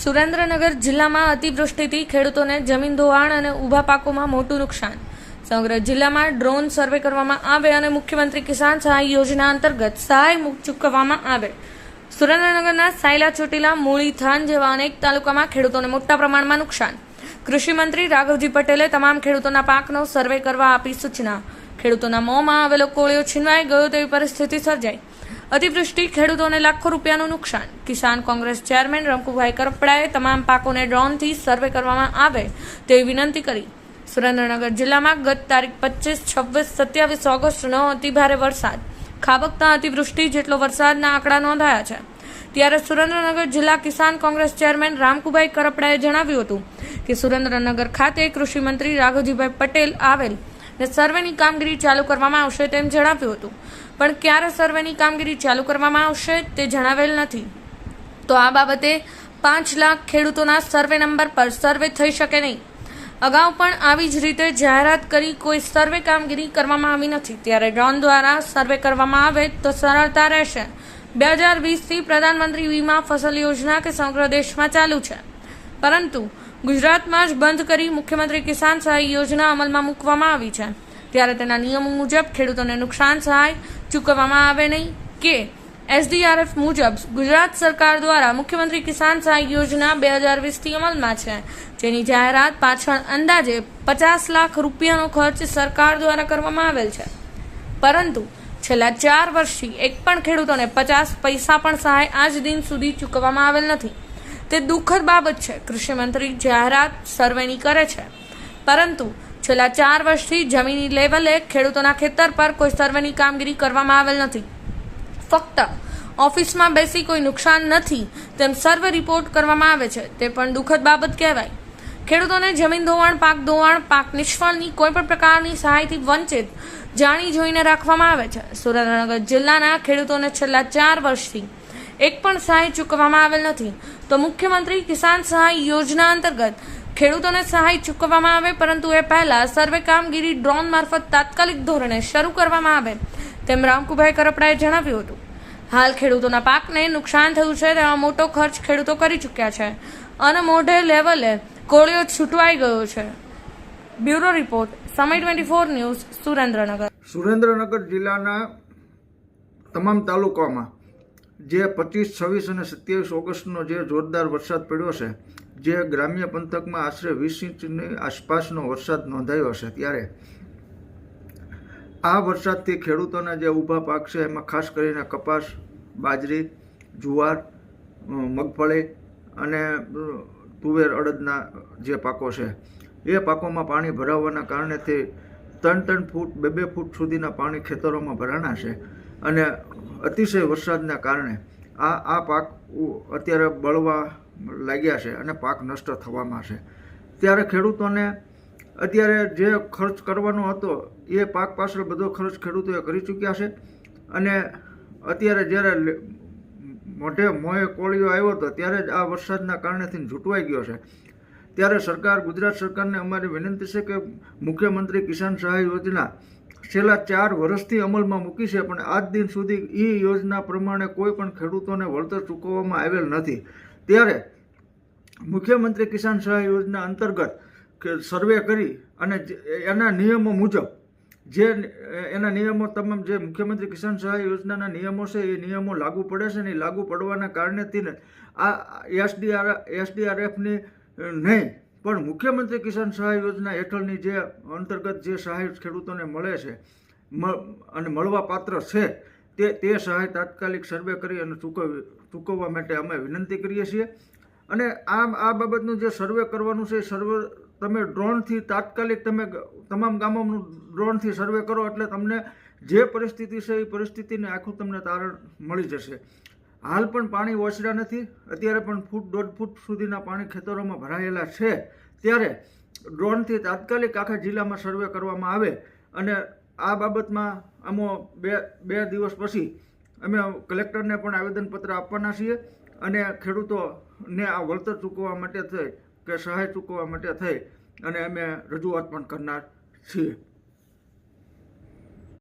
સુરેન્દ્રનગર જિલ્લામાં અતિવૃષ્ટિથી ખેડૂતોને જમીન ધોવાણ અને ઊભા પાકોમાં મોટું નુકસાન. સમગ્ર જિલ્લામાં ડ્રોન સર્વે કરવામાં આવે અને મુખ્યમંત્રી કિસાન સહાય યોજના અંતર્ગત સહાય ચૂકવવામાં આવે. સુરેન્દ્રનગરના સાયલા, ચોટીલા, મૂળી, થાન જેવા અનેક તાલુકામાં ખેડૂતોને મોટા પ્રમાણમાં નુકસાન. કૃષિ મંત્રી રાઘવજી પટેલે તમામ ખેડૂતોના પાકનો સર્વે કરવા આપી સૂચના. ખેડૂતોના મોંમાં આવેલો કોળિયો છીનવાઈ ગયો તેવી પરિસ્થિતિ સર્જાઈ. અતિવૃષ્ટિ ખેડૂતોને લાખો રૂપિયાનું નુકસાન. કિસાન કોંગ્રેસ ચેરમેન રમકુભાઈ કરપડાએ તમામ પાકોને ડ્રોનથી સર્વે કરવામાં આવે તેવી વિનંતી કરી. સુરેન્દ્રનગર જિલ્લામાં ગત તારીખ 25, 26, 27 ઓગસ્ટનો અતિભારે વરસાદ ખાબકતા અતિવૃષ્ટિ જેટલો વરસાદના આંકડા નોંધાયા છે. ત્યારે સુરેન્દ્રનગર જિલ્લા કિસાન કોંગ્રેસ ચેરમેન રામકુભાઈ કરપડાએ જણાવ્યું હતું કે સુરેન્દ્રનગર ખાતે કૃષિ મંત્રી રાઘવજીભાઈ પટેલ આવેલ ને સર્વેની કામગીરી ચાલુ કરવામાં આવશે તેમ જણાવ્યું હતું, પણ ક્યારે સર્વેની કામગીરી ચાલુ કરવામાં આવશે તે જણાવેલ નથી. તો આ બાબતે 5 લાખ ખેડૂતોના સર્વે નંબર પર સર્વે થઈ શકે નહીં. અગાઉ પણ આવી જ રીતે જાહેરાત કરી કોઈ સર્વે કામગીરી કરવામાં આવી નથી. ત્યારે ડ્રોન દ્વારા સર્વે કરવામાં આવે તો સરળતા રહેશે. 2020થી પ્રધાનમંત્રી વીમા ફસલ યોજના કે સમગ્ર દેશમાં ચાલુ છે, પરંતુ ગુજરાતમાં જ બંધ કરી મુખ્યમંત્રી કિસાન સહાય યોજના અમલમાં મૂકવામાં આવી છે. ત્યારે તેના નિયમો મુજબ ખેડૂતોને નુકસાન સહાય ચૂકવવામાં આવે નહીં કે SDRF મુજબ ગુજરાત સરકાર દ્વારા મુખ્યમંત્રી કિસાન સહાય યોજના 2020થી અમલમાં છે, જેની જાહેરાત પાછળ અંદાજે 50 લાખ રૂપિયાનો ખર્ચ સરકાર દ્વારા કરવામાં આવેલ છે, પરંતુ છેલ્લા 4 વર્ષથી એક પણ ખેડૂતોને 50 પૈસા પણ સહાય આજ દિન સુધી ચૂકવવામાં આવેલ નથી. તે દુઃખદ બાબત છે. કૃષિ મંત્રી જાહેરાત સર્વેની કરે છે, પરંતુ છેલ્લા 4 વર્ષથી જમીની લેવલે ખેડૂતોના ખેતર પર કોઈ સર્વેની કામગીરી કરવામાં આવેલ નથી. ફક્ત ઓફિસમાં બેસી કોઈ નુકસાન નથી તેમ સર્વે રિપોર્ટ કરવામાં આવે છે, તે પણ દુઃખદ બાબત કહેવાય. ખેડૂતોને જમીન ધોવાણ, પાક નિષ્ફળની કોઈ પણ પ્રકારની સહાયથી વંચિત જાણી જોઈને રાખવામાં આવે છે. સુરેન્દ્રનગર જિલ્લાના ખેડૂતોને છેલ્લા 4 વર્ષથી એક પણ સહાય ચૂકવવામાં આવેલ નથી. તો મુખ્યમંત્રી કિસાન સહાય યોજના અંતર્ગત ખેડૂતોને સહાય ચૂકવવામાં આવે, પરંતુ એ પહેલા સર્વે કામગીરી ડ્રોન મારફત તાત્કાલિક ધોરણે શરૂ કરવામાં આવે તેમ રામકુભાઈ કરપડાએ જણાવ્યું હતું. હાલ ખેડૂતોના પાકને નુકસાન થયું છે, તેમાં મોટો ખર્ચ ખેડૂતો કરી ચૂક્યા છે અને મોઢે લેવલે કોળિયો છૂટવાઈ ગયો છે. બ્યુરો રિપોર્ટ, સમય 24 ન્યૂઝ, સુરેન્દ્રનગર. સુરેન્દ્રનગર જિલ્લાના તમામ તાલુકામાં જે 25, 26 અને 27 ઓગસ્ટનો જે જોરદાર વરસાદ પડ્યો છે, જે ગ્રામ્ય પંથકમાં આશરે 20 ઇંચની આસપાસનો વરસાદ નોંધાયો છે, ત્યારે આ વરસાદથી ખેડૂતોના જે ઊભા પાક છે એમાં ખાસ કરીને કપાસ, બાજરી, જુવાર, મગફળી અને તુવેર, અડદના જે પાકો છે એ પાકોમાં પાણી ભરાવાના કારણેથી 3-3 ફૂટ, 2-2 ફૂટ સુધીના પાણી ખેતરોમાં ભરાણા છે અને અતિશય વરસાદના કારણે આ પાક અત્યારે બળવા લાગ્યા છે અને પાક નષ્ટ થવામાં છે. ત્યારે ખેડૂતોને અત્યારે જે ખર્ચ કરવાનો હતો એ પાક પાછળ બધો ખર્ચ ખેડૂતોએ કરી ચૂક્યા છે અને અત્યારે જ્યારે મોંએ કોળિયો આવ્યો હતો ત્યારે જ આ વરસાદના કારણેથી ઝૂંટવાઈ ગયો છે. ત્યારે ગુજરાત સરકારને અમારી વિનંતી છે કે મુખ્યમંત્રી કિસાન સહાય યોજના છેલ્લા 4 વર્ષથી અમલમાં મૂકી છે, પણ આજ દિન સુધી એ યોજના પ્રમાણે કોઈ પણ ખેડૂતોને વળતર ચૂકવવામાં આવેલ નથી. ત્યારે મુખ્યમંત્રી કિસાન સહાય યોજના અંતર્ગત સર્વે કરી અને એના નિયમો મુજબ એના નિયમો તમામ જે મુખ્યમંત્રી કિસાન સહાય યોજનાના નિયમો છે એ નિયમો લાગુ પડે છે ને એ લાગુ પડવાના કારણેથી આ SDRFની નહીં પણ મુખ્યમંત્રી કિસાન સહાય યોજના હેઠળની જે અંતર્ગત જે સહાય ખેડૂતોને મળે છે અને મળવા પાત્ર છે તે સહાય તાત્કાલિક સર્વે કરી અને ચૂકવવા માટે અમે વિનંતી કરીએ છીએ. અને આ બાબતનું જે સર્વે કરવાનું છે એ સર્વે તમે ડ્રોનથી તાત્કાલિક તમે તમામ ગામોનું ડ્રોનથી સર્વે કરો એટલે તમને જે પરિસ્થિતિ છે એ પરિસ્થિતિને આખું તમને તારણ મળી જશે. હાલ પણ પાણી ઓછરા નથી, અત્યારે પણ 1.5 ફૂટ સુધીના પાણી ખેતરોમાં ભરાયેલા છે. ત્યારે ડ્રોનથી તાત્કાલિક આખા જિલ્લામાં સર્વે કરવામાં આવે અને આ બાબતમાં અમો બે દિવસ પછી અમે કલેક્ટરને પણ આવેદનપત્ર આપવાના છીએ અને ખેડૂતોને આ વળતર ચૂકવવા માટે થઈ કે સહાય ચૂકવવા માટે થઈ અને અમે રજૂઆત પણ કરનાર છીએ.